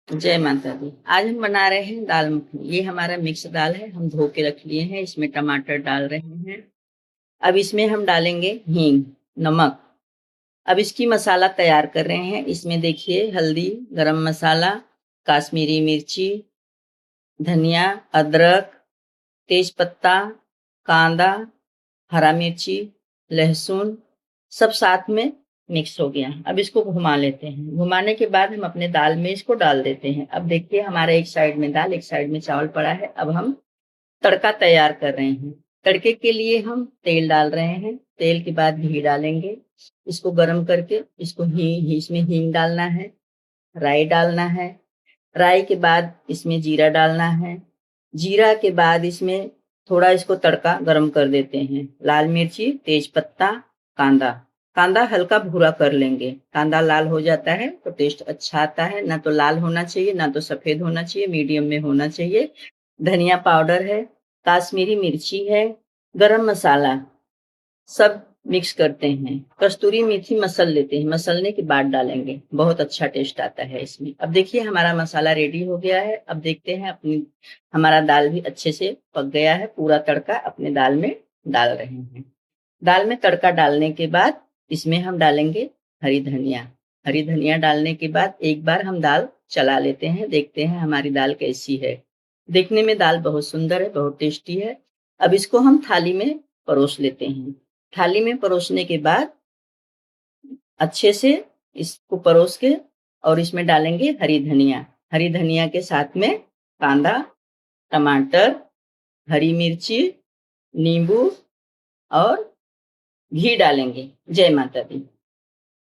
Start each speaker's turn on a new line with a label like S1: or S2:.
S1: जय माता दी। आज हम बना रहे हैं दाल मखनी। ये हमारा मिक्स दाल है, हम धो के रख लिए हैं। इसमें टमाटर डाल रहे हैं। अब इसमें हम डालेंगे हींग, नमक। अब इसकी मसाला तैयार कर रहे हैं। इसमें देखिए हल्दी, गरम मसाला, काश्मीरी मिर्ची, धनिया, अदरक, तेज पत्ता, कांदा, हरा मिर्ची, लहसुन, सब साथ में मिक्स हो गया। अब इसको घुमा लेते हैं। घुमाने के बाद हम अपने दाल में इसको डाल देते हैं। अब देखिए हमारा एक साइड में दाल, एक साइड में चावल पड़ा है। अब हम तड़का तैयार कर रहे हैं। तड़के के लिए हम तेल डाल रहे हैं। तेल के बाद घी डालेंगे। इसको गरम करके इसको इसमें हींग डालना है, राई डालना है। राई के बाद इसमें जीरा डालना है। जीरा के बाद इसमें थोड़ा इसको तड़का गरम कर देते हैं। लाल मिर्ची, तेज पत्ता, कांदा। कांदा हल्का भूरा कर लेंगे। कांदा लाल हो जाता है तो टेस्ट अच्छा आता है। ना तो लाल होना चाहिए, ना तो सफेद होना चाहिए, मीडियम में होना चाहिए। धनिया पाउडर है, काश्मीरी मिर्ची है, गरम मसाला, सब मिक्स करते हैं। कस्तूरी मेथी मसल लेते हैं। मसलने के बाद डालेंगे, बहुत अच्छा टेस्ट आता है इसमें। अब देखिए हमारा मसाला रेडी हो गया है। अब देखते हैं अपनी हमारा दाल भी अच्छे से पक गया है। पूरा तड़का अपने दाल में डाल रहे हैं। दाल में तड़का डालने के बाद इसमें हम डालेंगे हरी धनिया। हरी धनिया डालने के बाद एक बार हम दाल चला लेते हैं, देखते हैं हमारी दाल कैसी है। देखने में दाल बहुत सुंदर है, बहुत टेस्टी है। अब इसको हम थाली में परोस लेते हैं। थाली में परोसने के बाद अच्छे से इसको परोस के और इसमें डालेंगे हरी धनिया। हरी धनिया के साथ में कांदा, टमाटर, हरी मिर्ची, नींबू और घी डालेंगे। जय माता दी।